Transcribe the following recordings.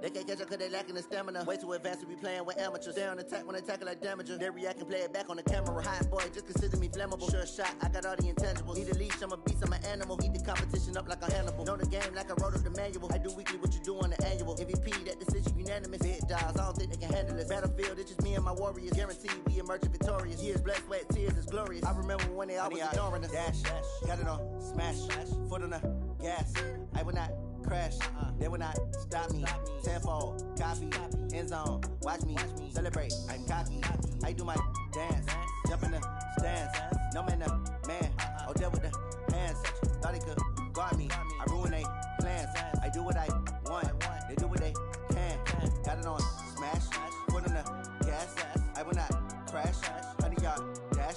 They can't catch up cause they lacking the stamina. Way too advanced to be playing with amateurs. Stay on attack when they tackle like damager. They react and play it back on the camera. Hot boy, just consider me flammable. Sure shot, I got all the intangibles. Need a leash, I'm a beast, I'm an animal. Eat the competition up like a Hannibal. Know the game like I wrote up the manual. I do weekly what you do on the annual. MVP, that decision unanimous. Big dogs, I don't think they can handle it. Battlefield, it's just me and my warriors. Guaranteed we emerge victorious. Years, blood, sweat, tears is glorious. I remember when they always ignoring us. Dash, got it on, smash, foot on the gas. I will not crash, they will not stop me. Tenfold, copy, end zone, watch me celebrate. I'm cocky, I do my dance, jump in the stands. No man, the man, oh, there with the hands. Thought he could guard me, I ruin they plans. I do what I want, they do what they can. Got it on, smash, foot on the gas. I will not crash, 100 yard dash,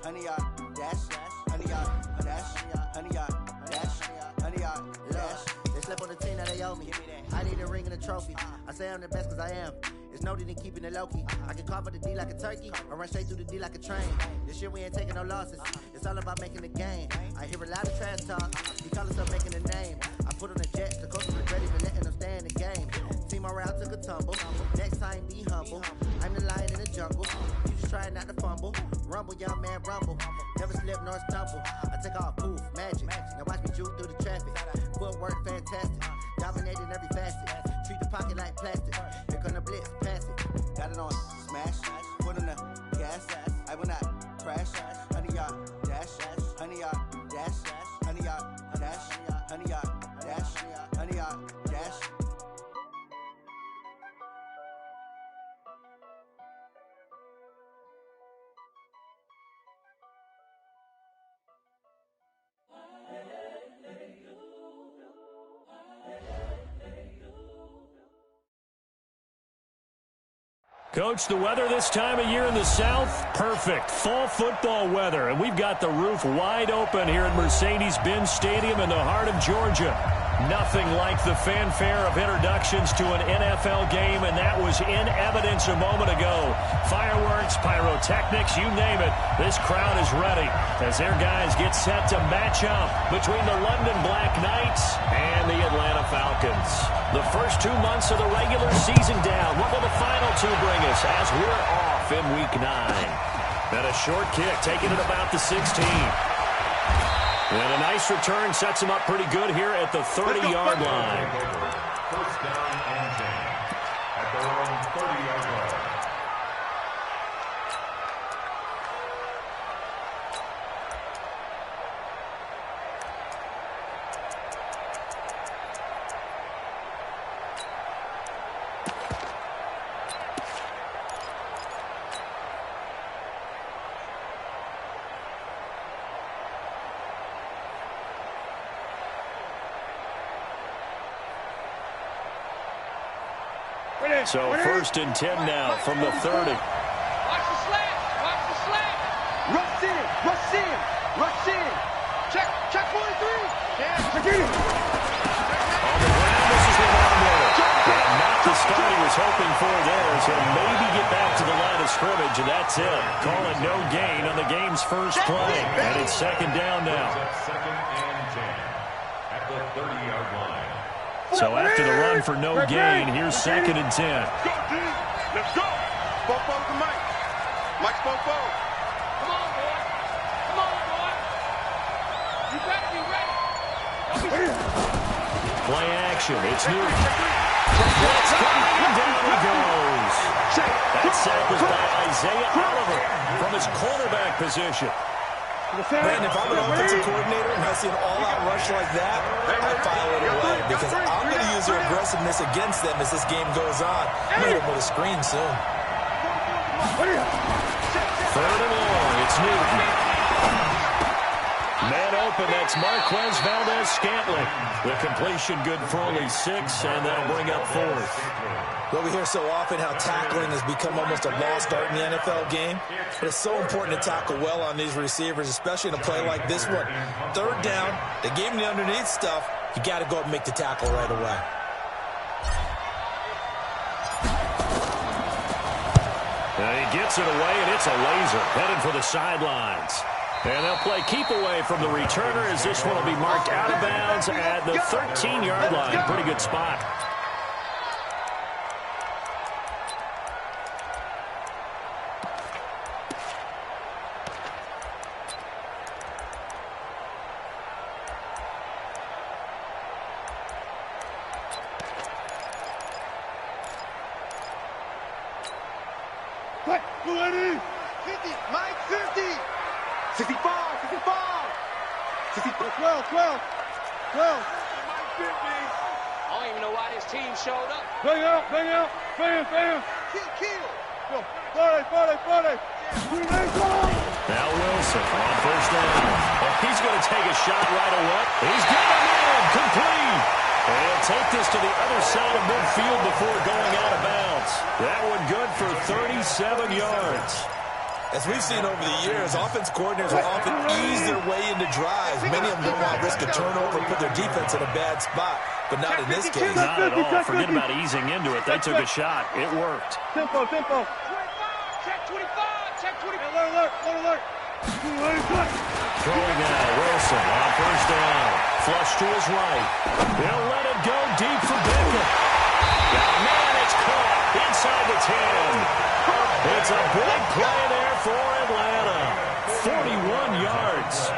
100 yard dash, 100 yard dash, 100 yard dash, 100 yard dash. They slept on the team that they owe me. I need a ring and a trophy. I say I'm the best cause I am. It's noted in keeping it low-key. I can carve up the D like a turkey or run straight through the D like a train. This year we ain't taking no losses. It's all about making the game. I hear a lot of trash talk. You call us up making a name. I put on the jets. The coach regret even letting them stay in the game. Team morale took a tumble. Next time be humble. I'm the lion in the jungle. You just try not to fumble. Rumble, young man, rumble. Never slip nor stumble. I take off, poof, magic. Now watch me juke through the traffic. Footwork fantastic. Dominating every facet. Treat the pocket like plastic. Here come the blitz, pass it. Got it on, smash. Foot on the gas. I will not crash. 100 yard dash. 100 yard dash. 100 yard dash. 100 yard dash. 100 yard dash. Coach, the weather this time of year in the South, perfect. Fall football weather, and we've got the roof wide open here at Mercedes-Benz Stadium in the heart of Georgia. Nothing like the fanfare of introductions to an NFL game, and that was in evidence a moment ago. Fireworks, pyrotechnics, you name it. This crowd is ready as their guys get set to match up between the London Black Knights and the Atlanta Falcons. The first 2 months of the regular season down. What will the final two bring us as we're off in Week 9? And a short kick taking it about the 16. And a nice return sets him up pretty good here at the 30-yard line. First down and 10 at their own 30-yard line. So first and 10 now from the 30. Watch the slant. Watch the slant. Rush in. Rush in. Rush in. Check 43. Yeah. On the ground, this is the long runner. And not the start he was hoping for there. So maybe get back to the line of scrimmage, and that's it. Call it no gain on the game's first play. And it's second down now. Second and 10 at the 30-yard line. So after the run for no gain, here's second and 10. Go, D. Let's go. Fofo to Mike. Mike's Fofo. Come on, boy. Come on, boy. You better be ready. Play action. It's Newton. Let's go. Down he goes. That sack was by Isaiah Oliver from his cornerback position. Man, if I'm an offensive coordinator and I see an all-out rush like that, I file it away because I'm going to use their aggressiveness against them as this game goes on. I'm going to hit them with a screen soon. Third and long, it's Newton. Man open, that's Marquez Valdez-Scantling. The completion good for only 6, and that'll bring up fourth. Well, we hear so often how tackling has become almost a lost art in the NFL game. But it's so important to tackle well on these receivers, especially in a play like this one. Third down, they gave him the underneath stuff. You got to go up and make the tackle right away. And he gets it away, and it's a laser headed for the sidelines. And they'll play keep away from the returner as this one will be marked out of bounds at the 13-yard line. Pretty good spot. I don't even know why this team showed up. Bang out, bam. Kill. Now Wilson on first down. Oh, he's going to take a shot right away. He's got him in. Complete. And he'll take this to the other side of midfield before going out of bounds. That one good for 37 yards. As we've seen over the years, offense coordinators will often ease their way into drives. Many of them don't want to risk a turnover and put their defense in a bad spot, but not in this case. Not at all. Forget about easing into it. They took a shot. It worked. Tempo. Check 25. Alert. Throwing now, Wilson on first down. Flush to his right. They'll let it go deep for Beckham. Man, it's caught inside the 10. It's a big play there for Atlanta. 41 yards.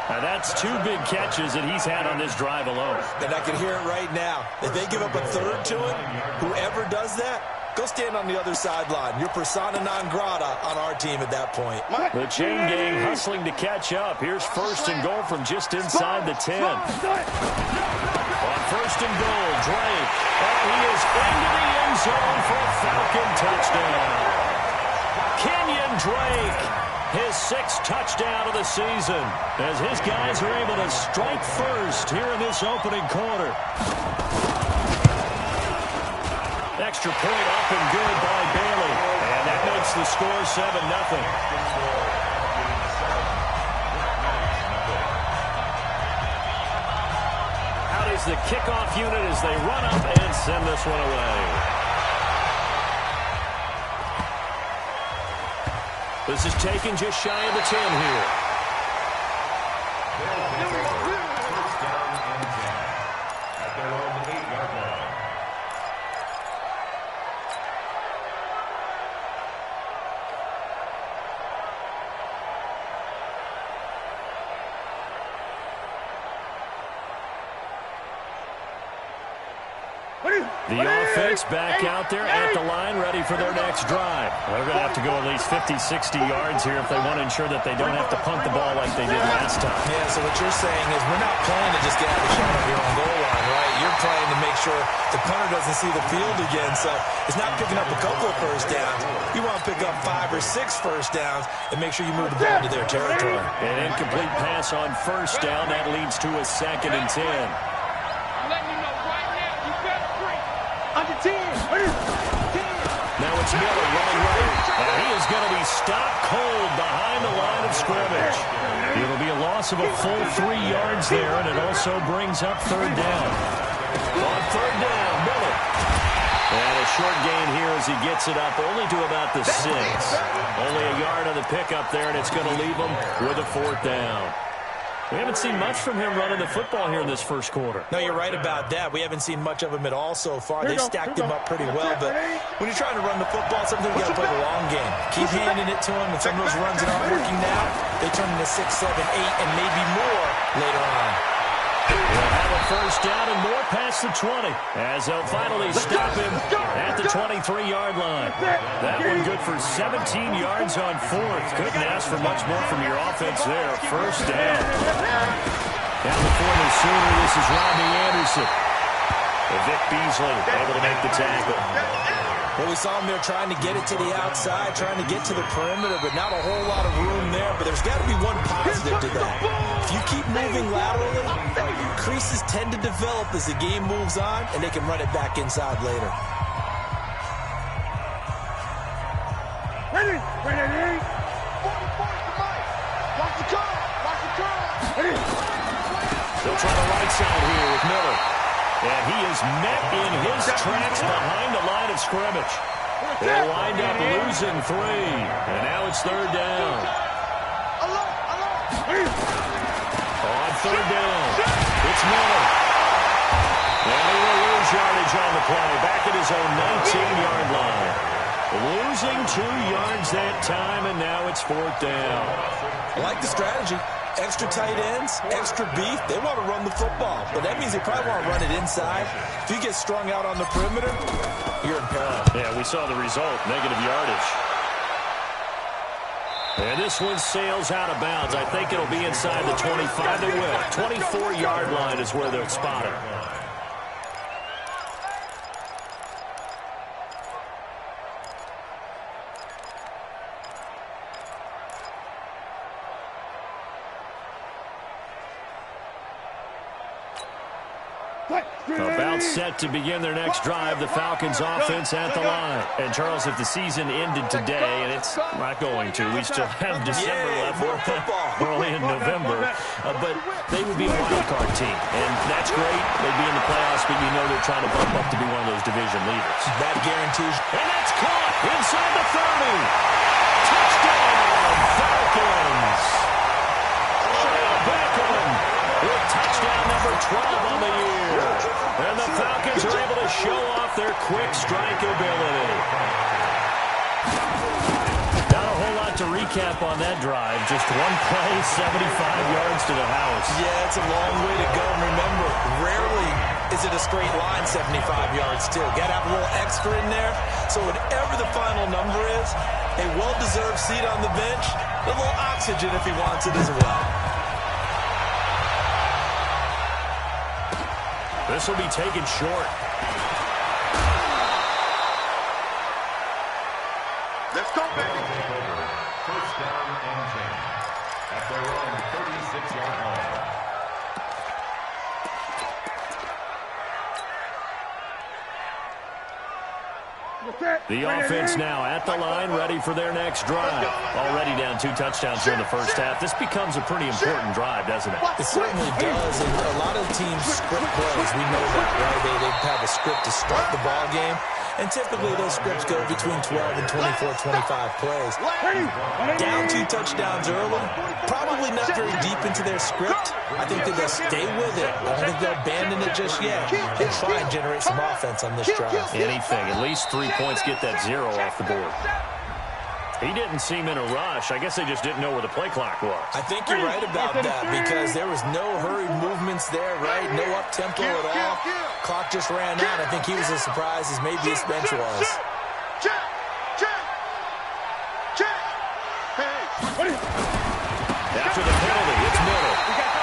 Now that's 2 big catches that he's had on this drive alone. And I can hear it right now. If they give up a third to him, whoever does that, go stand on the other sideline. You're persona non grata on our team at that point. The chain gang hustling to catch up. Here's first and goal from just inside the 10. On first and goal, Drake. And he is into the end zone for a Falcon touchdown. Kenyon Drake, his 6th touchdown of the season, as his guys are able to strike first here in this opening quarter. Extra point up and good by Bailey. And that makes the score 7-0. Out is the kickoff unit as they run up and send this one away. This is taken just shy of the 10 here. First down and 10 at their own 8-yard line. The offense back out there at the line, ready for their next drive. They're going to have to go at least 50, 60 yards here if they want to ensure that they don't have to punt the ball like they did last time. Yeah, so what you're saying is we're not playing to just get out of the shot of your own goal line, right? You're playing to make sure the punter doesn't see the field again, so it's not picking up a couple of first downs. You want to pick up 5 or 6 first downs and make sure you move the ball to their territory. An incomplete pass on first down. That leads to a 2nd and 10. Under 10. Now it's Miller running right. And he is going to be stopped cold behind the line of scrimmage. It'll be a loss of a full 3 yards there, and it also brings up 3rd down. On 3rd down, Miller. And a short gain here as he gets it up only to about the 6. Only a yard on the pickup there, and it's going to leave him with a 4th down. We haven't seen much from him running the football here in this first quarter. No, you're right about that. We haven't seen much of him at all so far. They've stacked him up pretty well, but when you're trying to run the football, sometimes you got to play the long game. Keep handing it to him, and some of those runs that aren't working now, they turn into 6, 7, 8, and maybe more later on. We'll have a first down and more past the 20 as they'll finally stop him at the 23-yard line. That one good for 17 yards on 4th. Couldn't ask for much more from your offense there. First down. Down the former Sooner, this is Rodney Anderson. Vic Beasley able to make the tackle. Well, we saw him there trying to get it to the outside, trying to get to the perimeter, but not a whole lot of room there. But there's got to be one positive to that. If you keep moving laterally, creases tend to develop as the game moves on, and they can run it back inside later. Ready. Watch the curl. They'll try the right side here with Miller. And he is met in his tracks behind the line of scrimmage. They'll wind up losing 3. And now it's 3rd down. On 3rd down, it's Miller. And he will lose yardage on the play. Back at his own 19-yard line. Losing 2 yards that time, and now it's 4th down. I like the strategy. Extra tight ends, extra beef. They want to run the football, but that means they probably want to run it inside. If you get strung out on the perimeter, you're in peril. Yeah, we saw the result, negative yardage. And this one sails out of bounds. I think it'll be inside the 25. They will. 24-yard line is where they'll spot it. About set to begin their next drive, the Falcons offense at the line. And Charles, if the season ended today, and it's not going to, we still have December left. We're only in November, but they would be a wild card team. And that's great. They'd be in the playoffs, but you know they're trying to bump up to be one of those division leaders. That guarantees. And that's caught inside the 30. Touchdown, Falcons. With touchdown number 12 on the year. And the Falcons are able to show off their quick strike ability. Not a whole lot to recap on that drive. Just one play, 75 yards to the house. Yeah, it's a long way to go. And remember, rarely is it a straight line 75 yards, too. Got to have a little extra in there. So whatever the final number is, a well-deserved seat on the bench, a little oxygen if he wants it as well. This will be taken short. Let's go, baby. First down and 10 at their own 36-yard line. The offense now at the line, ready for their next drive. Already down 2 touchdowns here in the first half. This becomes a pretty important drive, doesn't it? It certainly does, and a lot of teams script plays. We know that, right? They have a script to start the ball game, and typically those scripts go between 12 and 24, 25 plays. Down 2 touchdowns early, probably not very deep into their script. I think that they'll stay with it. I don't think they'll abandon it just yet and try and generate some offense on this drive. Anything, at least 3 points, get that 0 off the board. He didn't seem in a rush. I guess they just didn't know where the play clock was. I think you're right about that because there was no hurried movements there, right? No up-tempo at all. Clock just ran out. I think he was as surprised as maybe his bench was. After the penalty, it's Middle.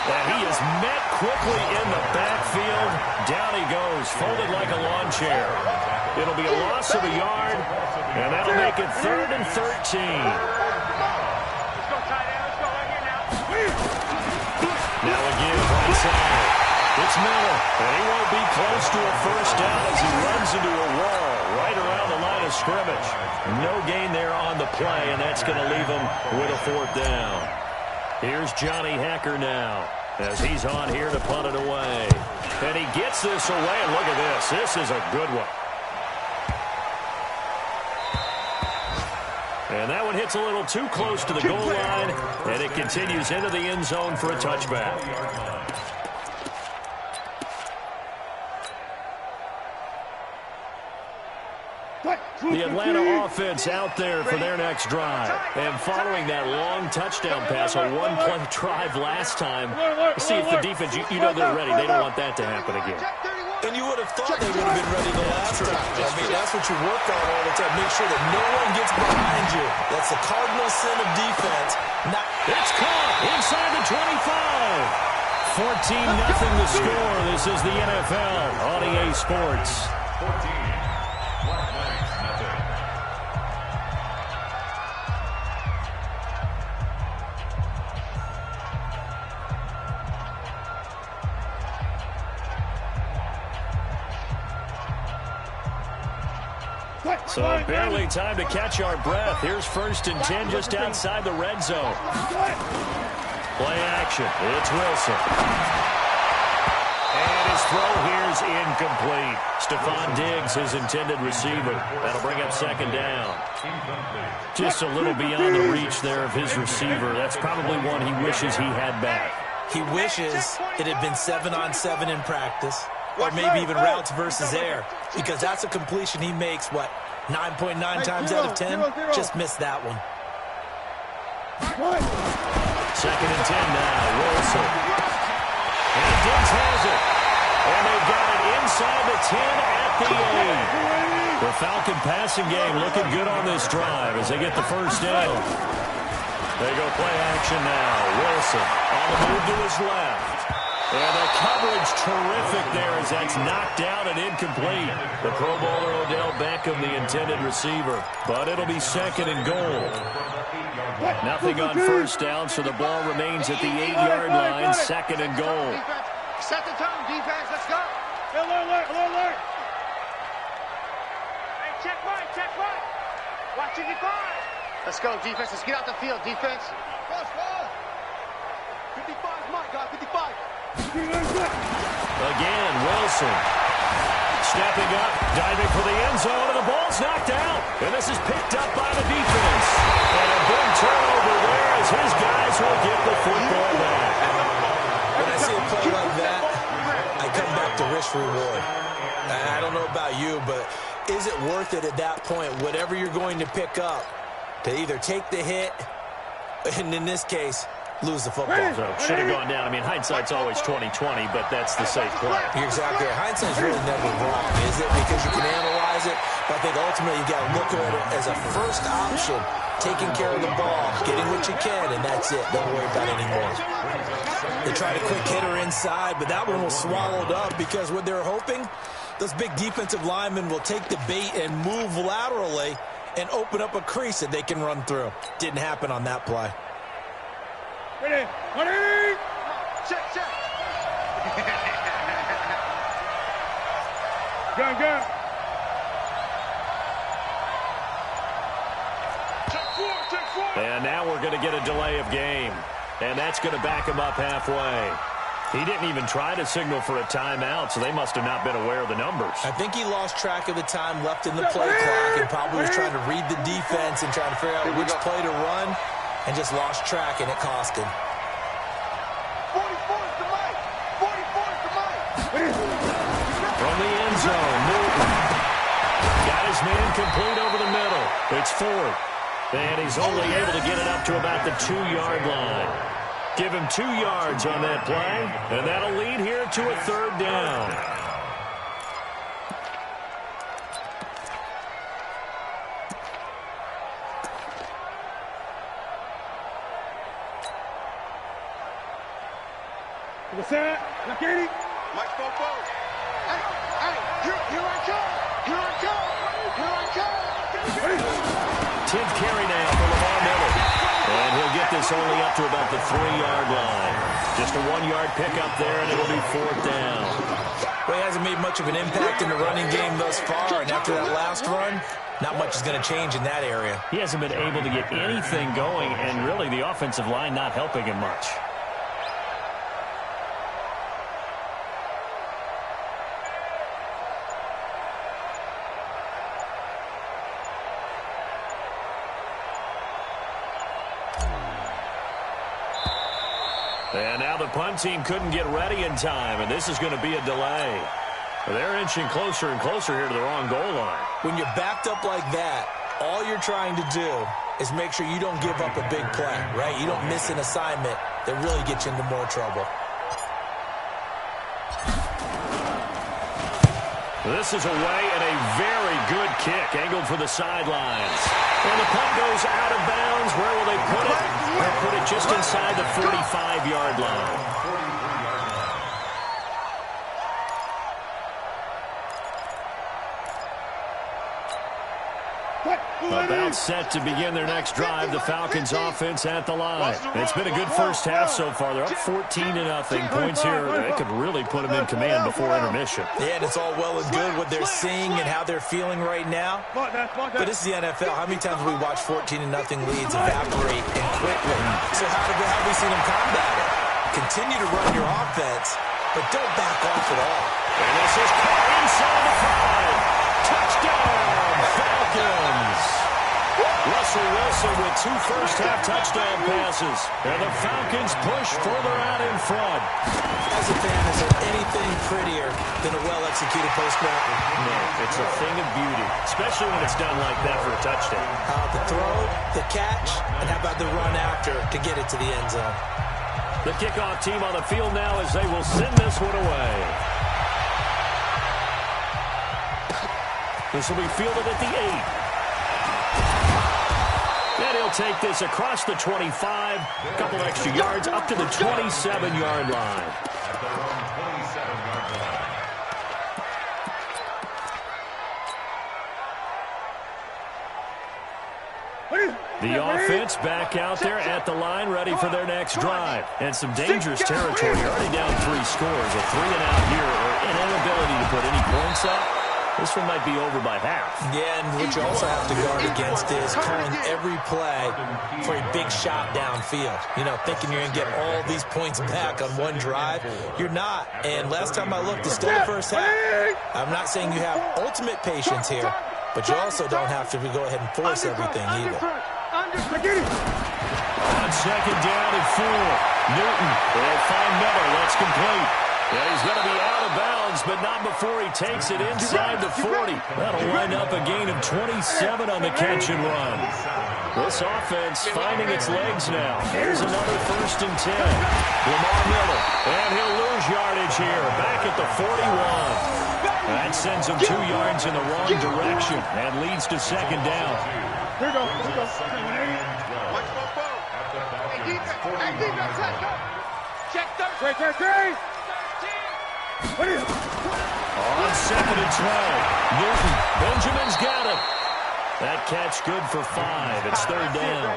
And he is met quickly in the backfield. Down he goes, folded like a lawn chair. It'll be a loss of a yard, and that'll make it 3rd and 13. Let's go, tight end. Let's go right here now. Now again, right side. It's Miller, and he won't be close to a first down as he runs into a wall right around the line of scrimmage. No gain there on the play, and that's going to leave him with a 4th down. Here's Johnny Hacker now as he's on here to punt it away. And he gets this away, and look at this. This is a good one. And that one hits a little too close to the goal line, and it continues into the end zone for a touchback. The Atlanta offense out there for their next drive. And following that long touchdown pass, a one-play drive last time, see if the defense, you know they're ready. They don't want that to happen again. And you would have thought they would have been ready the last time. I mean, that's what you work on all the time. Make sure that no one gets behind you. That's the cardinal sin of defense. It's caught inside the 25. 14-0 the score. This is the NFL on EA Sports. 14. So barely time to catch our breath. Here's 1st and 10 just outside the red zone. Play action. It's Wilson. And his throw here's incomplete. Stephon Diggs, his intended receiver. That'll bring up 2nd down. Just a little beyond the reach there of his receiver. That's probably one he wishes he had back. He wishes it had been 7-on-7 in practice, or maybe even routes versus air, because that's a completion he makes, what, 9.9 times out of 10? Just missed that one. 2nd and 10 now, Wilson. And Diggs has it. And they've got it inside the 10 at the 8. The Falcon passing game looking good on this drive as they get the first down. They go play action now. Wilson on the move to his left. And the coverage terrific there as that's knocked out and incomplete. The Pro Bowler Odell Beckham, the intended receiver. But it'll be second and goal. Nothing on first down, so the ball remains at the 8-yard line, second and goal. Set the tone, defense. Let's go. Alert. Hey, check right. Watch it get by. Let's go, defense. Let's get out the field, defense. Cross ball. 55's mine, guys. 55. Again, Wilson stepping up, diving for the end zone, and the ball's knocked out. And this is picked up by the defense. And a big turnover there as his guys will get the football back. When I see a play like that, I come back to risk reward. I don't know about you, but is it worth it at that point, whatever you're going to pick up, to either take the hit, and in this case, lose the football? So should have gone down. I mean, hindsight's always 20/20, but that's the safe play. You're exactly right. Hindsight's really never wrong, is it? Because you can analyze it, but I think ultimately you got to look at it as a first option, taking care of the ball, getting what you can, and that's it. Don't worry about it anymore. They tried a quick hitter inside, but that one was swallowed up because what they're hoping, those big defensive linemen will take the bait and move laterally and open up a crease that they can run through. Didn't happen on that play. Ready. Check. Gun. Check four. And now we're going to get a delay of game. And that's going to back him up halfway. He didn't even try to signal for a timeout, so they must have not been aware of the numbers. I think he lost track of the time left in the play clock and probably was trying to read the defense and trying to figure out which play to run, and just lost track, and it cost him. 44's the mic. From the end zone, Newton got his man complete over the middle. It's fourth, and he's only able to get it up to about the 2-yard line. Give him 2 yards on that play, and that'll lead here to a third down. What's that? Lakini? Mike Bobo. Hey, here I come. 10th carry now for Lamar Miller. And he'll get this only up to about the 3-yard line. Just a 1-yard pickup there, and it'll be fourth down. Well, he hasn't made much of an impact in the running game thus far, and after that last run, not much is going to change in that area. He hasn't been able to get anything going, and really the offensive line not helping him much. And now the punt team couldn't get ready in time, and this is going to be a delay. They're inching closer and closer here to the wrong goal line. When you're backed up like that, all you're trying to do is make sure you don't give up a big play, right? You don't miss an assignment that really gets you into more trouble. This is away and a very good kick, angled for the sidelines. And the punt goes out of bounds. Where will they put it? They'll put it just inside the 45-yard line. About set to begin their next drive. The Falcons offense at the line. It's been a good first half so far. They're up 14-0. Points here, they could really put them in command before intermission. Yeah, and it's all well and good what they're seeing and how they're feeling right now. But this is the NFL. How many times have we watched 14-0 leads evaporate and quickly? So how have we seen them combat it? Continue to run your offense, but don't back off at all. And this is caught inside the 5. Touchdown, Falcons. Russell Wilson with 2 first-half touchdown passes. And the Falcons push further out in front. As a fan, is there anything prettier than a well-executed post-route? No, it's a thing of beauty, especially when it's done like that for a touchdown. The throw, the catch, and how about the run after to get it to the end zone? The kickoff team on the field now as they will send this one away. This will be fielded at the 8. And he'll take this across the 25, a couple extra yards, up to the 27-yard line. At their own 27-yard line. The offense back out there at the line, ready for their next drive. And some dangerous territory. Already down 3 scores. A 3-and-out here, or an inability to put any points up. This one might be over by half. Yeah, and what you also have to guard against is calling every play for a big shot downfield. You know, thinking you're going to get all these points back on one drive. You're not. And last time I looked, it's still the first half. I'm not saying you have ultimate patience here, but you also don't have to go ahead and force everything either. On second down and 4. Newton will find Miller. That's complete. And he's going to be out of bounds, but not before he takes it inside the 40. That'll wind up a gain of 27 on the catch and run. This offense finding its legs now. Here's another 1st and 10. Lamar Miller, and he'll lose yardage here, back at the 41. That sends him 2 yards in the wrong direction and leads to second down. Here we go. Check them. Great. On second and 12, Newton, Benjamin's got it. That catch good for 5. It's 3rd down.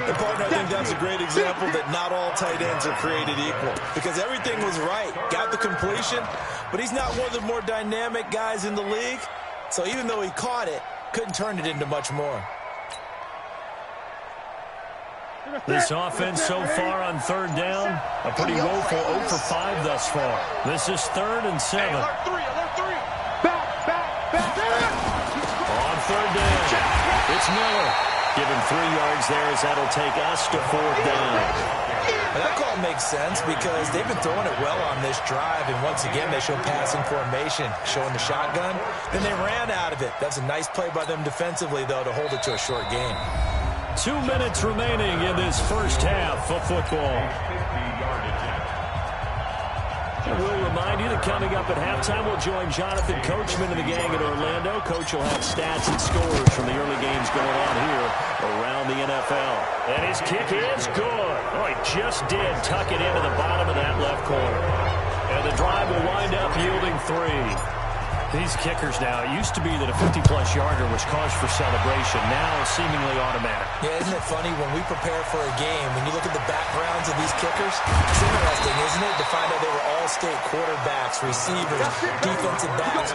And partner, I think that's a great example that not all tight ends are created equal, because everything was right. Got the completion, but he's not one of the more dynamic guys in the league. So even though he caught it, couldn't turn it into much more. This offense so far on 3rd down, a pretty woeful 0 for 5 thus far. This is 3rd and 7. Alert 3. Back. On 3rd down, it's Miller. Give him 3 yards there as that'll take us to 4th down. Well, that call makes sense because they've been throwing it well on this drive, and once again they show passing formation, showing the shotgun. Then they ran out of it. That's a nice play by them defensively, though, to hold it to a short game. 2 minutes remaining in this first half of football. And we'll remind you that coming up at halftime, we'll join Jonathan Coachman and the gang in Orlando. Coach will have stats and scores from the early games going on here around the NFL. And his kick is good. Oh, he just did tuck it into the bottom of that left corner. And the drive will wind up yielding 3. These kickers now, it used to be that a 50-plus yarder was cause for celebration. Now, seemingly automatic. Yeah, isn't it funny when we prepare for a game, when you look at the backgrounds of these kickers, it's interesting, isn't it, to find out they were all-state quarterbacks, receivers, defensive backs,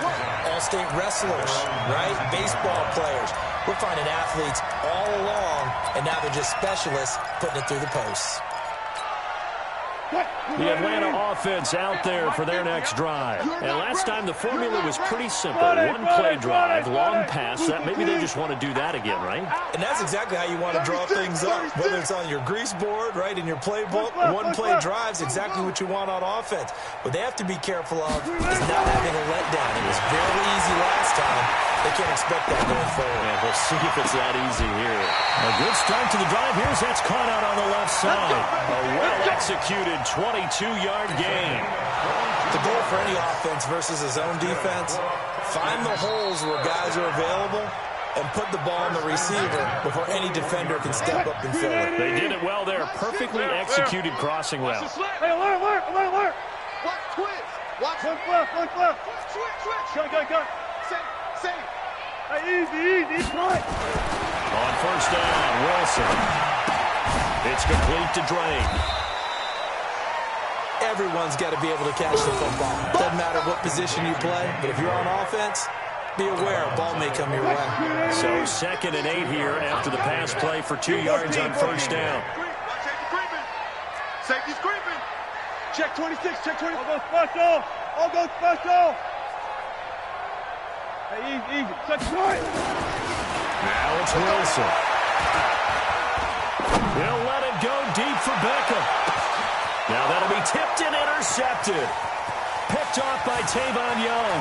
all-state wrestlers, right? Baseball players. We're finding athletes all along, and now they're just specialists putting it through the posts. The Atlanta offense out there for their next drive. And last time the formula was pretty simple. 1-play drive, long pass. That maybe they just want to do that again, right? And that's exactly how you want to draw things up. Whether it's on your grease board, right, in your playbook, 1-play drive is exactly what you want on offense. What they have to be careful of is not having a letdown. It was very easy last time. They can't expect that going forward. Yeah, we'll see if it's that easy here. A good start to the drive. Here's that's caught out on the left side. A well-executed 22-yard gain. The goal for any offense versus his own defense, find the holes where guys are available and put the ball on the receiver before any defender can step up and fill it. They did it well there. Perfectly executed crossing route. Hey, alert. Watch twist. Watch One left. switch. Go. Save. Hey, easy. Right. On first down, Wilson. It's complete to Drake. Everyone's got to be able to catch the football. Doesn't matter what position you play, but if you're on offense, be aware a ball may come your way. So 2nd and 8 here after the pass play for 2 yards on first down. Safety's creeping. Check 26. I'll go special. Hey, easy. Check right. Now it's Wilson. He'll let it go deep for Beckham. Now that'll be tipped and intercepted. Picked off by Tavon Young.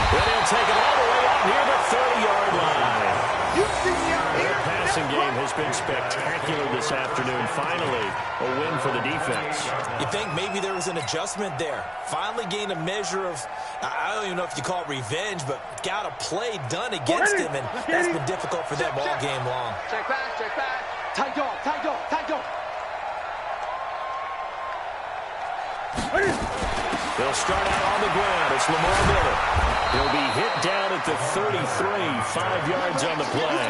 Then he'll take it all the way up near the 30-yard line. You see me out here? Pass passing game has been spectacular this afternoon. Finally, a win for the defense. You think maybe there was an adjustment there. Finally gained a measure of, I don't even know if you call it revenge, but got a play done against him, and that's been difficult for them all game long. Check back, check back. Tight dog, tight dog, tight dog. They'll start out on the ground. It's Lamar Miller. He'll be hit down at the 33, 5 yards on the play.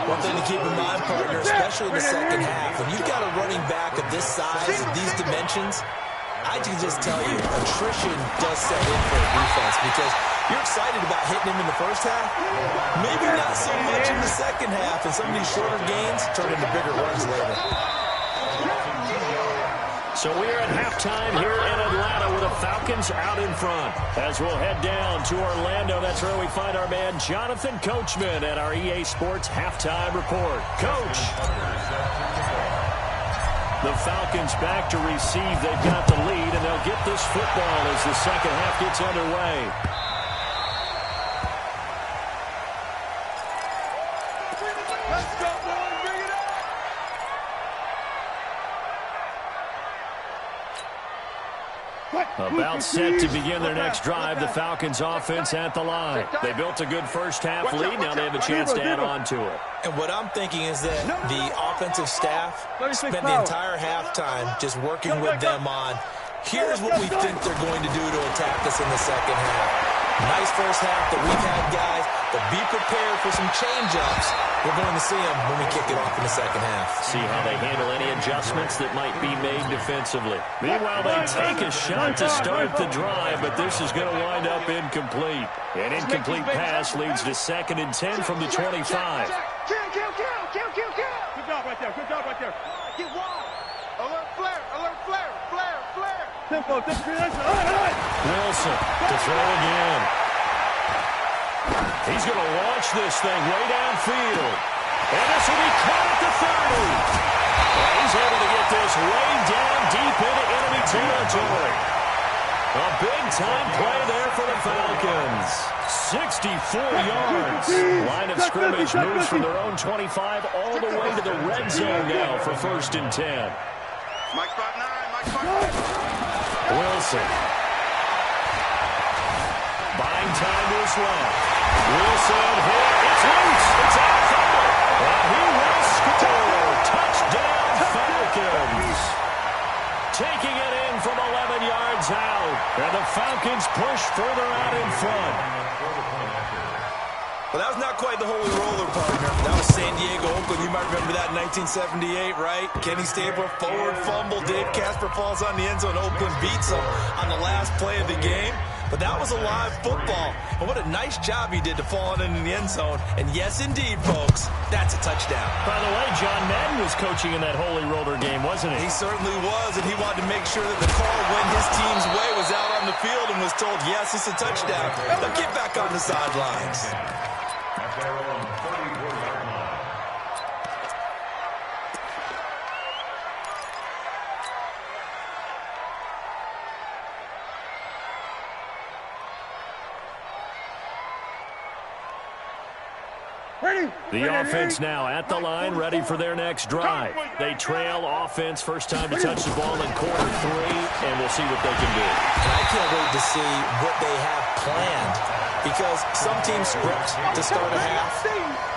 One thing to keep in mind, partner, especially in the second half, when you've got a running back of this size, of these dimensions, I can just tell you, attrition does set in for a defense because you're excited about hitting him in the first half, maybe not so much in the second half, and some of these shorter gains turn into bigger runs later. So we are at halftime here in Atlanta with the Falcons out in front. As we'll head down to Orlando, that's where we find our man Jonathan Coachman at our EA Sports Halftime Report. Coach! The Falcons back to receive. They've got the lead, and they'll get this football as the second half gets underway. Let's go, boys. Bring it up. About set to begin their next drive, the Falcons offense at the line. They built a good first half lead. Now they have a chance to add on to it. And what I'm thinking is that the offensive staff spent the entire halftime just working with them on, here's what we think they're going to do to attack us in the second half. Nice first half that we've had, guys, but be prepared for some change-ups. We're going to see them when we kick it off in the second half. See how they handle any adjustments that might be made defensively. Meanwhile, they take a shot to start the drive, but this is going to wind up incomplete. An incomplete pass leads to 2nd and 10 from the 25. Kill. Good job right there. Good job right there. Get wide. Alert flare, alert flare, flare, flare. Tempo. Wilson to throw again. He's going to launch this thing way downfield. And this will be caught at the 30. And he's able to get this way down deep into enemy territory. A big-time play there for the Falcons. 64 yards. Line of scrimmage moves from their own 25 all the way to the red zone now for 1st and 10. Mike spot 9, Mike spot 9. Wilson. Buying time to his left. Wilson hit. It's loose. It's out from it. And he will score. Touchdown, Falcons. Taking it in from 11 yards out. And the Falcons push further out in front. Well, that was not quite the holy roller, partner. That was San Diego, Oakland. You might remember that in 1978, right? Kenny Stabler, forward fumble. Dave Casper falls on the end zone. Oakland beats him on the last play of the game. But that was a live football. And what a nice job he did to fall in the end zone. And yes, indeed, folks, that's a touchdown. By the way, John Madden was coaching in that holy roller game, wasn't he? He certainly was, and he wanted to make sure that the call went his team's way was out on the field and was told, yes, it's a touchdown. Now get back on the sidelines. At their own 34-yard line. The offense now at the line, ready for their next drive. They trail offense, first time to touch the ball in quarter 3, and we'll see what they can do. And I can't wait to see what they have planned, because some teams script to start a half.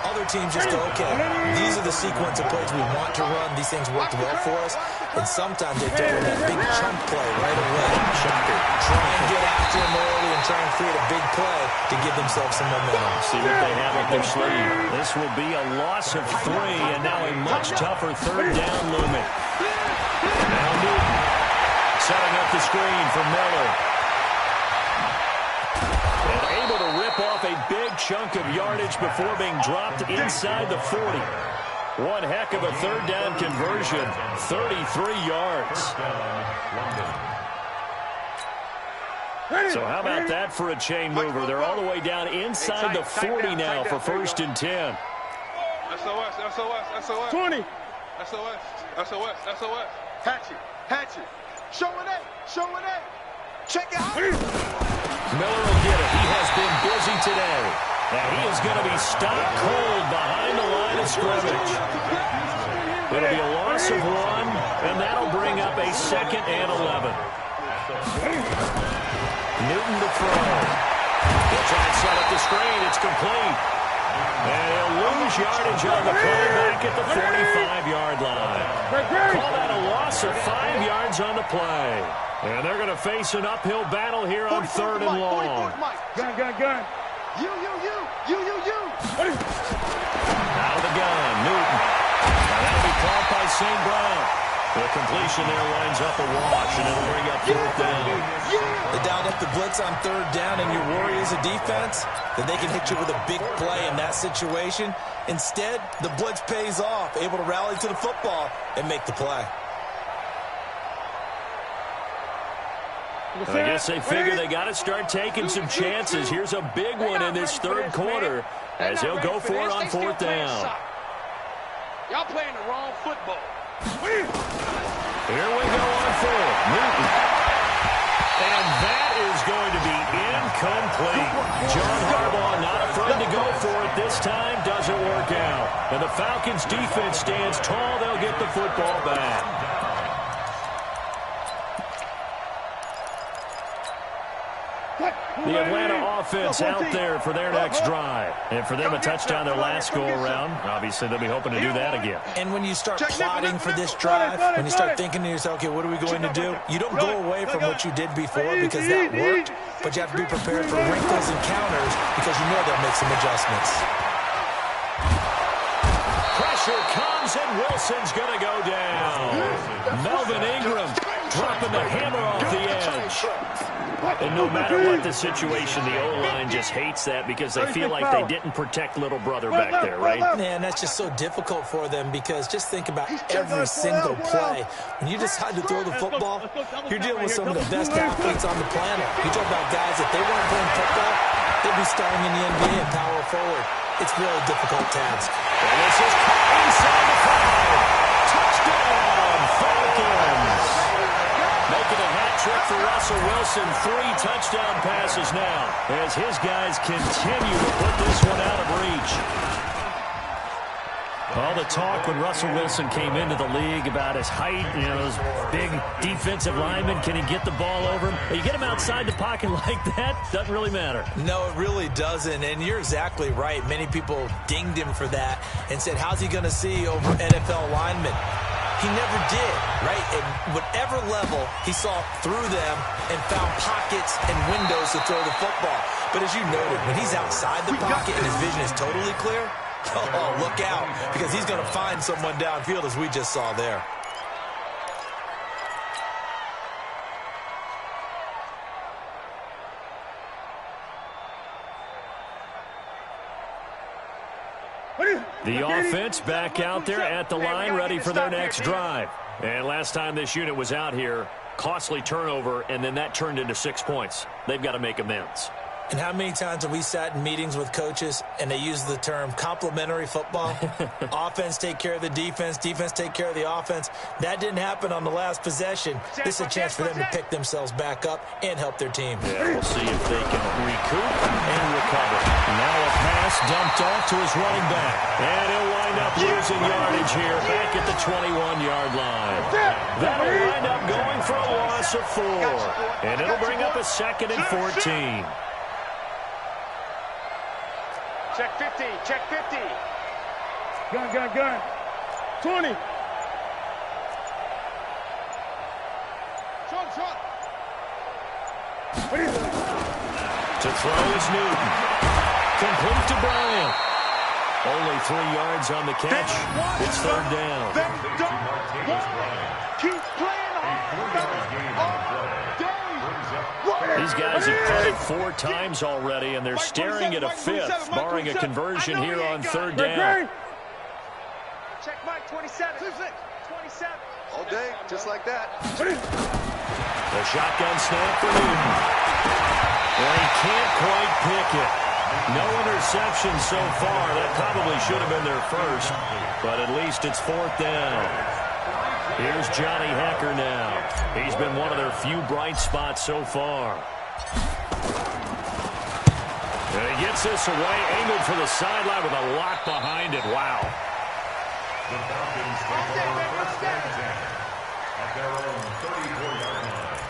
Other teams just go, okay, these are the sequence of plays we want to run. These things worked well for us. And sometimes they throw in that big chunk play right away. Shocker. Try and get after them early and try and create a big play to give themselves some momentum. See what they have up their sleeve. This will be a loss of 3, and now a much tougher 3rd down looming. Now Newton setting up the screen for Miller. And able to rip off a big chunk of yardage before being dropped inside the 40. One heck of a 3rd down conversion. 33 yards. So how about that for a chain mover? They're all the way down inside the 40 now for 1st and 10. SOS, SOS, SOS. 20. SOS, SOS, SOS. Hatchet. Showing it. Check it out. Miller will get it. He has been busy today. And he is going to be stopped cold behind the line of scrimmage. It'll be a loss of 1, and that'll bring up a 2nd and 11. Newton to throw. He'll try and set up the screen. It's complete. And he'll lose yardage on the play back at the 45-yard line. Call that a loss of 5 yards on the play. And they're going to face an uphill battle here on 3rd and long. Gun. You. Out of the gun, Newton. And that'll be caught by St. Brown. The completion there winds up a wash, and it'll bring up 4th down. They dialed up the blitz on 3rd down, and your worry as a defense that they can hit you with a big play in that situation. Instead, the blitz pays off, able to rally to the football and make the play. I guess they figure they got to start taking some chances. Here's a big one in this 3rd quarter as he'll go for it on 4th down. Y'all playing the wrong football. Here we go on 4th. Newton. And that is going to be incomplete. John Harbaugh not afraid to go for it this time. Doesn't work out. And the Falcons defense stands tall. They'll get the football back. The Atlanta offense out there for their next drive. And for them, a touchdown their last go-around. Obviously, they'll be hoping to do that again. And when you start plotting for this drive, when you start thinking to yourself, okay, what are we going to do? You don't go away from what you did before because that worked, but you have to be prepared for wrinkles and counters because you know they'll make some adjustments. Pressure comes, and Wilson's going to go down. Melvin Ingram dropping the hammer off the edge. And no matter what the situation, the O-line just hates that because they feel like they didn't protect little brother back there, right? Man, that's just so difficult for them because just think about every single play. When you decide to throw the football, you're dealing with some of the best athletes on the planet. You talk about guys, if they weren't playing football, they'd be starting in the NBA and power forward. It's a really difficult task. And this is inside the 5. Touchdown, Falcons. Making a hat trick for Russell Wilson. 3 touchdown passes now as his guys continue to put this one out of reach. All the talk when Russell Wilson came into the league about his height, you know, those big defensive linemen, can he get the ball over him? You get him outside the pocket like that, doesn't really matter. No, it really doesn't, and you're exactly right. Many people dinged him for that and said, how's he going to see over NFL linemen? He never did, right? At whatever level, he saw through them and found pockets and windows to throw the football. But as you noted, when he's outside the pocket and his vision is totally clear, oh, look out, because he's going to find someone downfield, as we just saw there. The offense back out there at the line, ready for their next drive. And last time this unit was out here, costly turnover, and then that turned into 6 points. They've got to make amends. And how many times have we sat in meetings with coaches and they use the term complementary football? Offense take care of the defense, defense take care of the offense. That didn't happen on the last possession. This is a chance for them to pick themselves back up and help their team. Yeah, we'll see if they can recoup and recover. Now a pass dumped off to his running back. And he'll wind up losing yardage here back at the 21-yard line. That'll wind up going for a loss of 4. And it'll bring up a 2nd and 14. Check 50, check 50. Gun. 20. Shot. To throw is Newton. Complete to Bryant. Only 3 yards on the catch. It's 3rd down. Keep playing hard. These guys have punted 4 times already, and they're staring at a 5th, barring a conversion here on 3rd down. Check Mike, 27. 27. All day, just like that. The shotgun snap for Newton. Well, he can't quite pick it. No interception so far. That probably should have been their first, but at least it's 4th down. Here's Johnny Hecker now. He's been one of their few bright spots so far. And he gets this away, angled for the sideline with a lot behind it. Wow. The Falcons take over first and 10 at their own 34-yard line.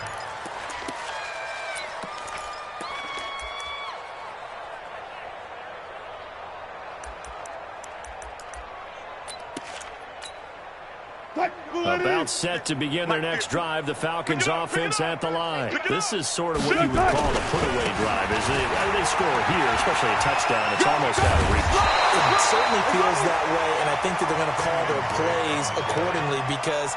About set to begin their next drive, the Falcons offense at the line. This is sort of what you would call a put-away drive. As they score here, especially a touchdown, it's almost out of reach. It certainly feels that way, and I think that they're going to call their plays accordingly because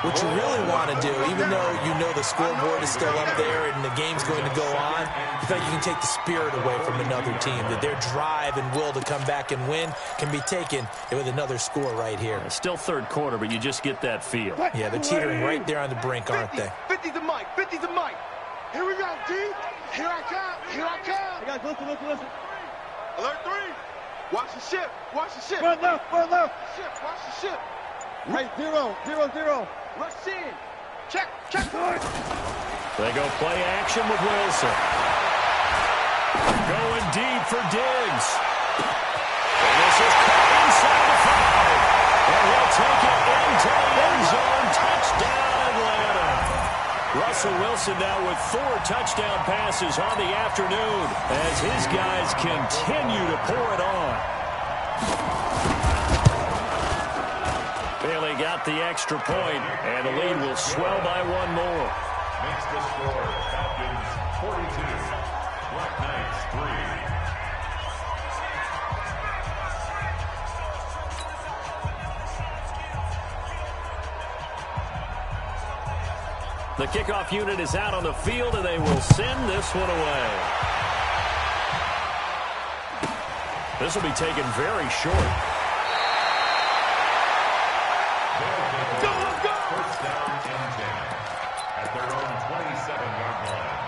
what you really want to do, even though you know the scoreboard is still up there and the game's going to go on, you feel like you can take the spirit away from another team, that their drive and will to come back and win can be taken with another score right here. Still third quarter, but you just get that feel. Yeah, they're teetering right there on the brink, aren't they? 50 to Mike. 50 to Mike. Here we go, D. Here I come. Here I come. Hey, guys, listen. Alert 3. Watch the ship. Watch the ship. Front left. Ship. Watch the ship. Right, 0. Rush in. Check. They go play action with Wilson. Going deep for Diggs. And this is caught inside the 5. And he'll take it into the end zone. Touchdown, Atlanta. Russell Wilson now with 4 touchdown passes on the afternoon as his guys continue to pour it on. Bailey got the extra point, and the lead will swell by 1 more. Makes the score Falcons 42, Black Knights 3. The kickoff unit is out on the field, and they will send this one away. This will be taken very short. First down and 10 at their own 27-yard line.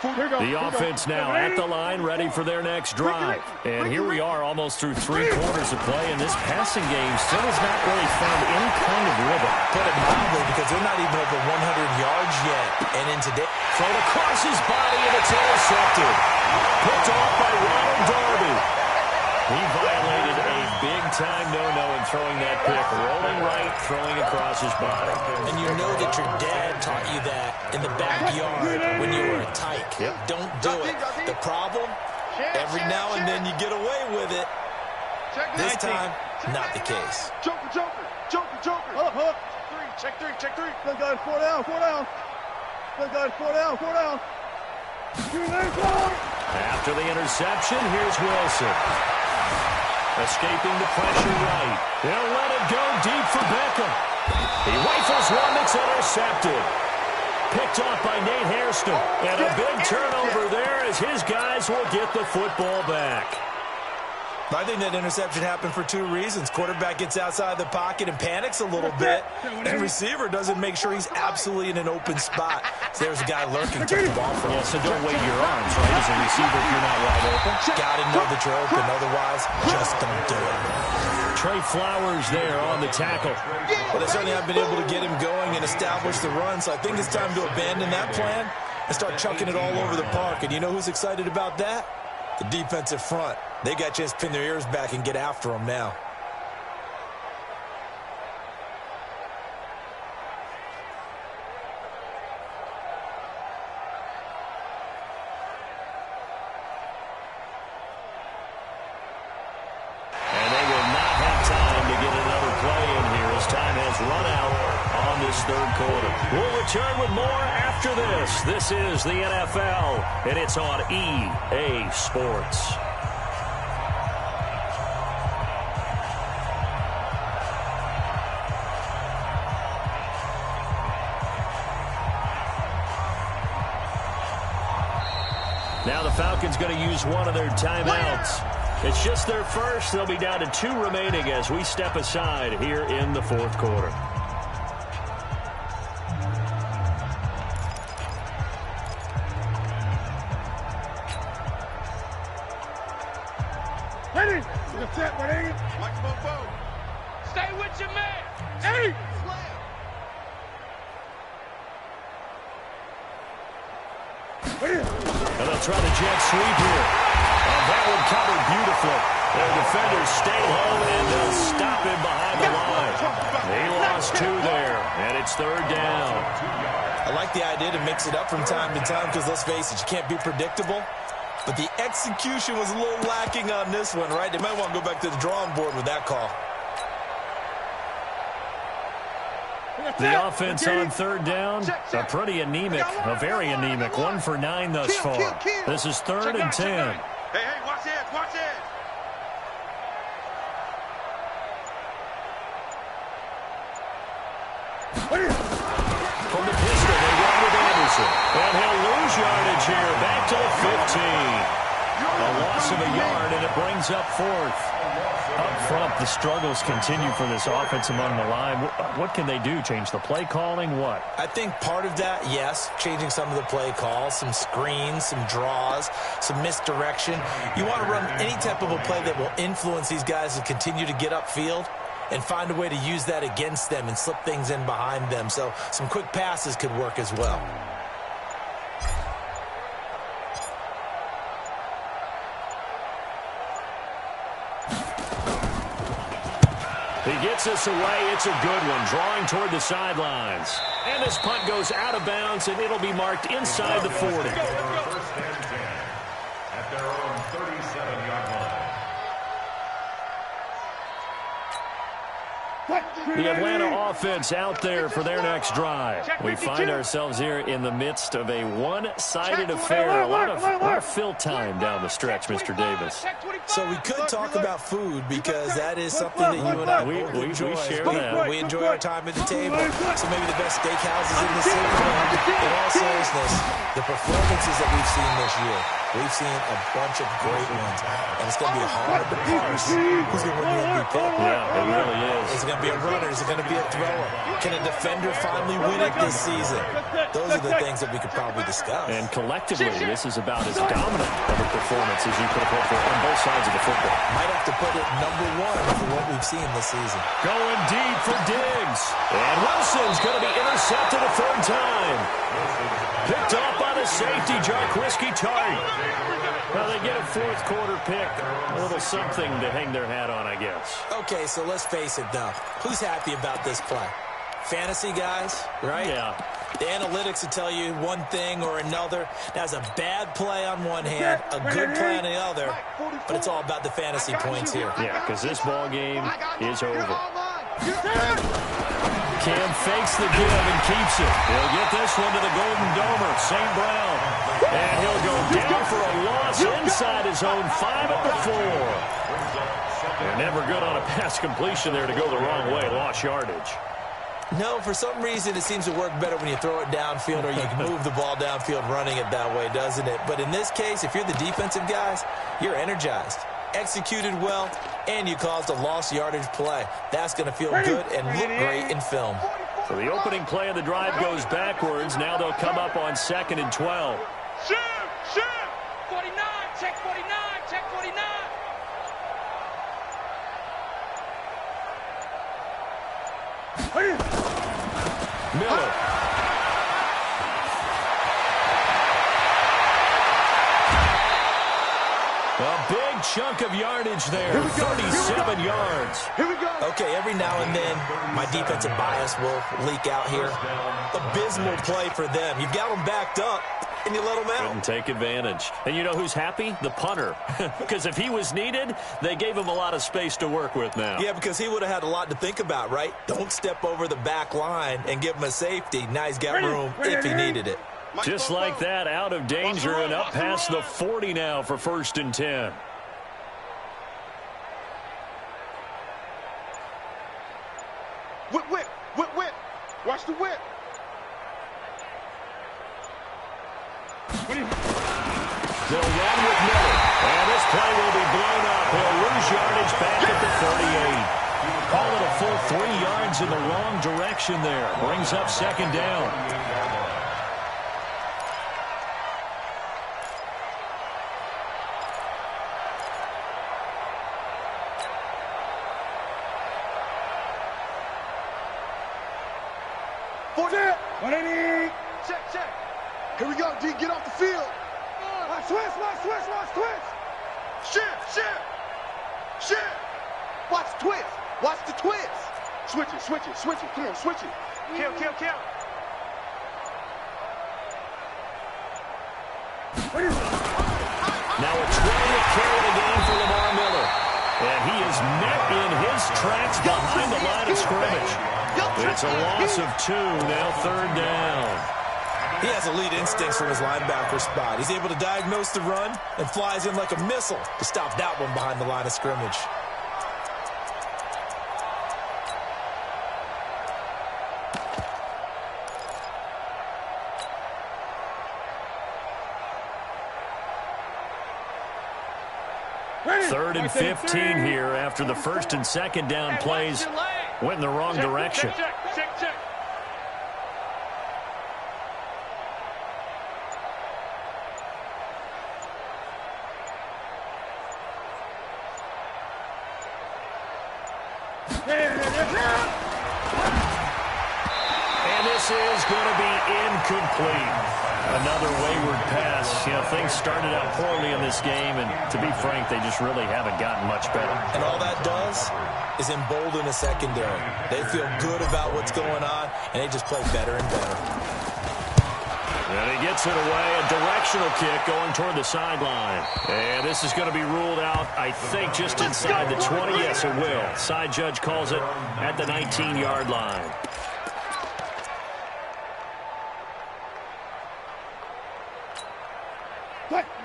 The offense now at the line, ready for their next drive. And here we are almost through 3 quarters of play, and this passing game still has not really found any kind of rhythm. Put it mildly, because they're not even over 100 yards yet. And in today, thrown across his body, and it's intercepted. Picked off by Ronald Darby. He violated a big-time no-no in throwing that pick. Rolling right, throwing across his body. And you know that your dad taught you that in the backyard when you were a tyke. Yep. Don't do it. The problem, every now and then you get away with it. This time, not the case. Joker. Up. Check three. Good guys, 4 down. Good guys, 4 down. After the interception, here's Wilson. Escaping the pressure right. They'll let it go deep for Beckham. He rifles one that's intercepted. Picked off by Nate Hairston. And a big turnover there as his guys will get the football back. I think that interception happened for 2 reasons. Quarterback gets outside the pocket and panics a little bit. And receiver doesn't make sure he's absolutely in an open spot. So there's a guy lurking, took the ball from him. Yeah, so don't wave your arms, right, as a receiver if you're not wide open. Got to know that you're open. Otherwise, just don't do it. Trey Flowers there on the tackle. But they certainly haven't been able to get him going and establish the run. So I think it's time to abandon that plan and start chucking it all over the park. And you know who's excited about that? The defensive front. They got a chance to pin their ears back and get after him now. And they will not have time to get another play in here as time has run out on this 3rd quarter. We'll return with more after this. This is the NFL, and it's on EA Sports. Now the Falcons going to use one of their timeouts. It's just their first. They'll be down to 2 remaining as we step aside here in the 4th quarter. Ready? Get set, ready? Mike Bobo. Stay with your man. Hey! try the jet sweep here. And that one covered beautifully. Their defenders stay home, and they'll stop him behind the line. They lost 2 there, and it's 3rd down. I like the idea to mix it up from time to time because, let's face it, you can't be predictable. But the execution was a little lacking on this one, right? They might want to go back to the drawing board with that call. The offense on 3rd down, a pretty anemic, a very anemic. 1 for 9 thus far. This is 3rd and 10. Hey, watch it, watch it. From the pistol, they run with Anderson. And he'll lose yardage here, back to the 15. A loss of a yard, and it brings up 4th. Up front, the struggles continue for this offense among the line. What can they do? Change the play calling? What? I think part of that, yes, changing some of the play calls, some screens, some draws, some misdirection. You want to run any type of a play that will influence these guys to continue to get upfield and find a way to use that against them and slip things in behind them. So some quick passes could work as well. He gets us away. It's a good one, drawing toward the sidelines. And this punt goes out of bounds, and it'll be marked inside the 40. First and 10 at their own 37-yard line. The Atlanta offense out there for their next drive. We find ourselves here in the midst of a one-sided affair. A lot of fill time down the stretch, Mr. Davis. So we could talk about food because that is something that you and I both enjoy. We share that. We enjoy our time at the table. So maybe the best steakhouses in the city. In all seriousness, the performances that we've seen this year, we've seen a bunch of great ones. And it's going to be hard to parse who's going to win the MVP. Yeah, it really is. Is it going to be a runner? Is it going to be a thrower? Can a defender finally win it this season? Those are the things that we could probably discuss. And collectively, this is about as dominant of a performance as you could have hoped for on both sides of the football. Might have to put it #1 for what we've seen this season. Going deep for Diggs. And Wilson's going to be intercepted a 3rd time. Picked off by the safety, Jarquiski Tart. Well, they get a 4th quarter pick. A little something to hang their hat on, I guess. Okay, so let's face it, though. Who's happy about this play? Fantasy guys, right? Yeah. The analytics will tell you one thing or another. That's a bad play on one hand, a good play on the other, but it's all about the fantasy points here. Yeah, because this ball game is over. Cam fakes the give and keeps it. He'll get this one to the Golden Domer, St. Brown. And he'll go down for a loss inside his own 5 of the 4. They're never good on a pass completion there to go the wrong way. Lost yardage. No, for some reason it seems to work better when you throw it downfield or you can move the ball downfield running it that way, doesn't it? But in this case, if you're the defensive guys, you're energized, executed well, and you caused a lost yardage play. That's going to feel good and look great in film. So the opening play of the drive goes backwards. Now they'll come up on 2nd and 12. Shoot! 49, check 49, check 49. Miller. A big chunk of yardage there, 37 yards. Here we go. Okay, every now and then, my defensive bias will leak out here. Abysmal play for them. You've got them backed up, and you let them out. Couldn't take advantage. And you know who's happy? The punter. Because if he was needed, they gave him a lot of space to work with now. Yeah, because he would have had a lot to think about, right? Don't step over the back line and give him a safety. Now he's got room if he needed it. Just like that, out of danger and up past the 40 now for 1st and 10. Whip. Watch the whip. They'll run with Miller. And this play will be blown up. He'll lose yardage back at the 38. Call it a full 3 yards in the wrong direction there. Brings up 2nd down. Check. Here we go, D. Get off the field. Watch twist, watch twist, watch twist. Shift. Watch twist. Watch the twist. Switch it. Come on, switch it. Kill. Now a 20th carry of the game for Lamar Miller. And he is met in his tracks behind the line of scrimmage. It's a loss of 2, now 3rd down. He has elite instincts from his linebacker spot. He's able to diagnose the run and flies in like a missile to stop that one behind the line of scrimmage. Third and 15 here after the 1st and 2nd down plays went in the wrong direction. Check. And this is going to be incomplete. Another wayward pass. You know, things started out poorly in this game, and to be frank, they just really haven't gotten much better. And all that does is embolden a secondary. They feel good about what's going on, and they just play better and better. And he gets it away, a directional kick going toward the sideline. And this is going to be ruled out, I think, just inside the 20. Yes, it will. Side judge calls it at the 19-yard line.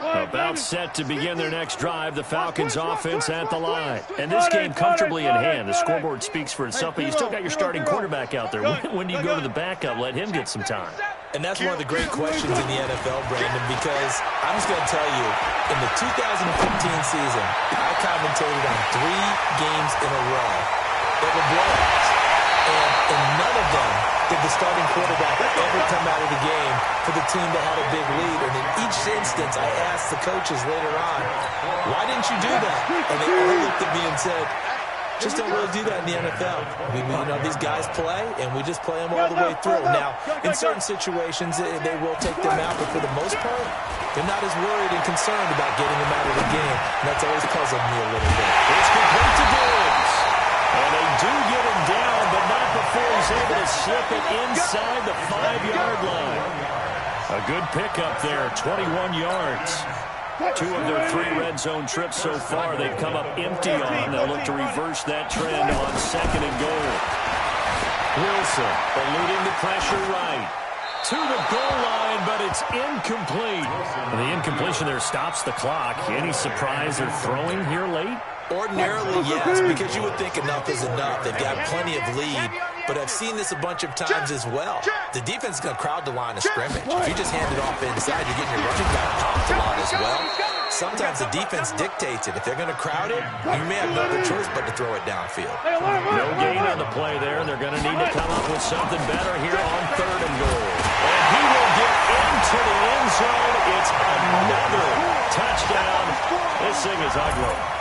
About set to begin their next drive, the Falcons offense at the line. And this game comfortably in hand. The scoreboard speaks for itself, but you still got your starting quarterback out there. When do you go to the backup? Let him get some time. And that's one of the great questions in the NFL, Brandon, because I'm just going to tell you, in the 2015 season, I commentated on 3 games in a row that were blowouts. And in none of them did the starting quarterback ever come out of the game for the team that had a big lead. And in each instance, I asked the coaches later on, why didn't you do that? And they all looked at me and said, just don't really do that in the NFL. These guys play, and we just play them all the way through. Now, in certain situations, they will take them out, but for the most part, they're not as worried and concerned about getting them out of the game. And that's always puzzled me a little bit. It's complete to Diggs. And they do get him down, but not before he's able to slip it inside the 5-yard line. A good pickup there, 21 yards. 2 of their 3 red zone trips so far they've come up empty on. They'll look to reverse that trend on 2nd and goal. Wilson eluding the pressure right to the goal line, but it's incomplete. And the incompletion there stops the clock. Any surprise they're throwing here late? Ordinarily, yes, because you would think enough is enough. They've got plenty of lead, but I've seen this a bunch of times as well. The defense is going to crowd the line of scrimmage. If you just hand it off inside, you're getting your running back popped a lot as well. Sometimes the defense dictates it. If they're going to crowd it, you may have no other choice but to throw it downfield. No gain on the play there. They're going to need to come up with something better here on 3rd and goal. And he will get into the end zone. It's another touchdown. This thing is ugly.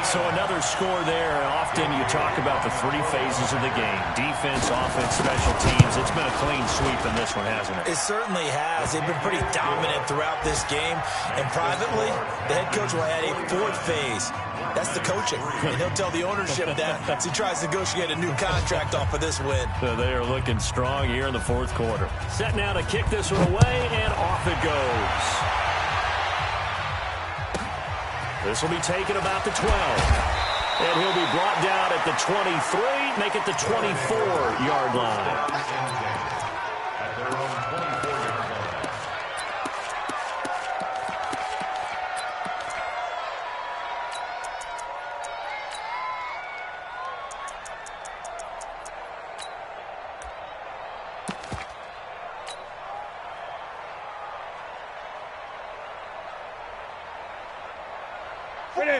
So another score there. Often you talk about the 3 phases of the game. Defense, offense, special teams. It's been a clean sweep in this one, hasn't it? It certainly has. They've been pretty dominant throughout this game. And privately, the head coach will add a 4th phase. That's the coaching. And he'll tell the ownership that as he tries to negotiate a new contract off of this win. So they are looking strong here in the 4th quarter. Set now to kick this one away, and off it goes. This will be taken about the 12. And he'll be brought down at the 23, make it the 24-yard line.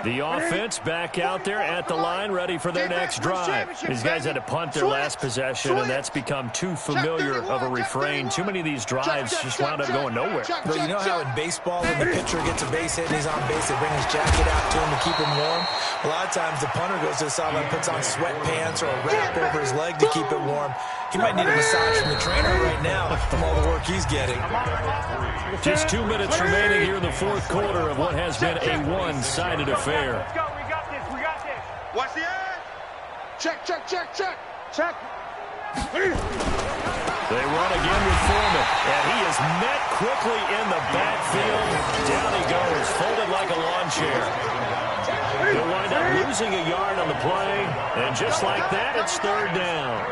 The offense back out there at the line, ready for their next drive. These guys had to punt their last possession, and that's become too familiar of a refrain. Too many of these drives just wound up going nowhere. But you know how in baseball, when the pitcher gets a base hit and he's on base, they bring his jacket out to him to keep him warm? A lot of times the punter goes to the sideline, puts on sweatpants or a wrap over his leg to keep it warm. He might need a massage from the trainer right now from all the work he's getting. Just 2 minutes remaining here in the fourth quarter of what has been a one-sided affair. Let's go. We got this. We got this. Watch the edge. Check, check, check, check. Check. They run again with Foreman, and he is met quickly in the backfield. Down he goes, folded like a lawn chair. He'll wind up losing a yard on the play, and just like that, it's third down.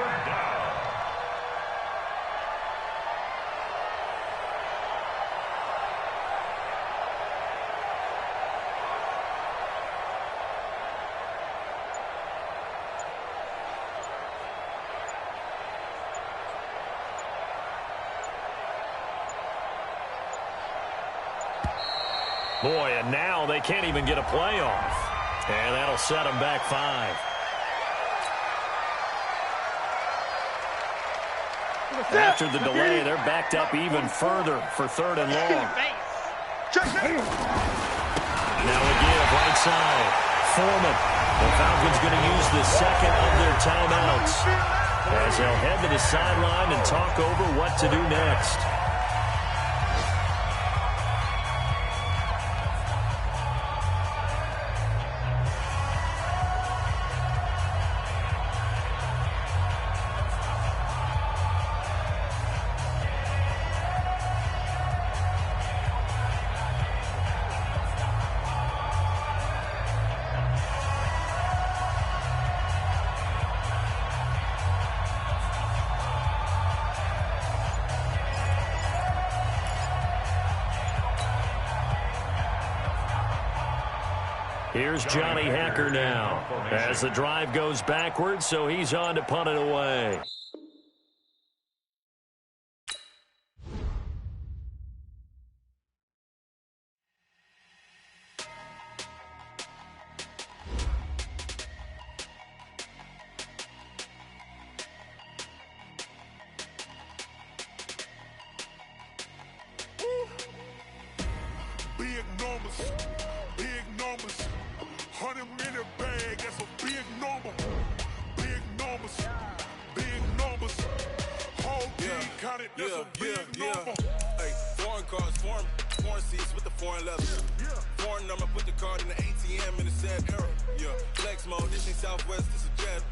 Boy, and now they can't even get a play off. And that'll set them back 5. After the delay, they're backed up even further for third and long. Now a give right side. Foreman. The Falcons going to use the second of their timeouts as they'll head to the sideline and talk over what to do next. Here's Johnny Hacker now as the drive goes backwards, so he's on to punt it away. Big numbers. Big numbers. 100 minute bag, that's a big number. Big numbers. Big numbers. Whole team counted, that's a big number. Hey, foreign cars, foreign seats with the foreign leather. Foreign number, put the card in the ATM in the sad era. Yeah, flex mode, this ain't Southwest, this a jet.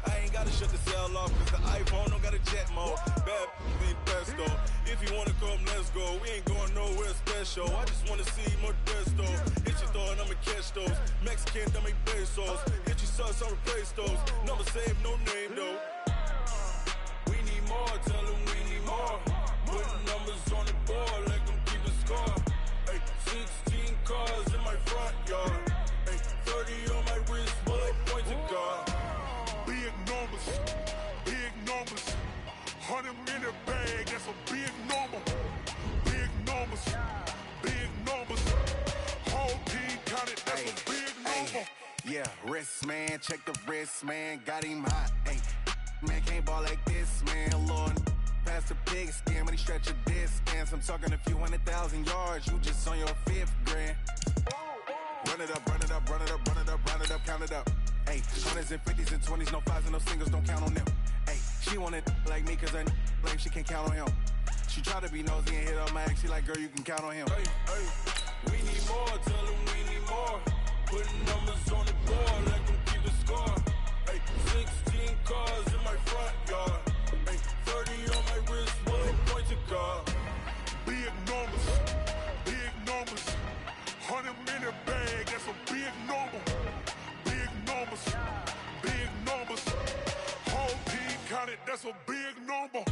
I ain't gotta shut the cell off, cause the iPhone don't got a jet mode. Bad mean pesto. If you wanna come, let's go. We ain't going nowhere special. I just wanna see more desto. Hit your throw and I'ma catch those. Mexican, I make pesos. Hit your sauce, I'll replace those. Number save, no name though. We need more, tell them we need more. Putting numbers on the board, let them keep a score. Hey, 16 cars in my front yard. Hey, 30 on my wrist, bullet point to God. Big numbers. Big numbers. 100 minute bag, that's a big number. Big numbers. Big numbers. Whole team counted, that's a big number. Yeah, wrist man, check the wrist man, got him hot. Hey, man can't ball like this, man. Lord, past the pig skin when he stretch a distance. I'm talking a few 100,000 yards, you just on your 5th grand. Run it up, run it up, run it up, run it up, run it up, count it up. Hey, 100s and 50s and 20s, no 5s and no singles, don't count on them. Hey, she want it like me cause her blame, she can't count on him. She try to be nosy and hit up my ex, she like, girl, you can count on him. Hey, hey, we need more, tell them we need more. Putting numbers on the board, let them keep a score. Hey, 16 cars in my front yard. Hey, 30 on my wrist, bullet point to God. Big numbers. Big numbers. 100 minute bag, that's a big number. Big numbers. Big numbers. Whole team counted, that's a big number.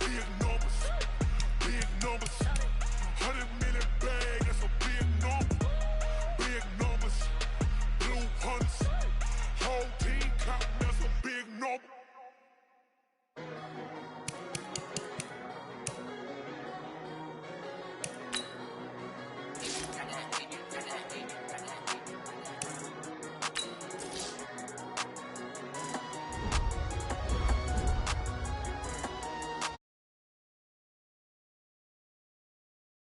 Big numbers. Big numbers. 100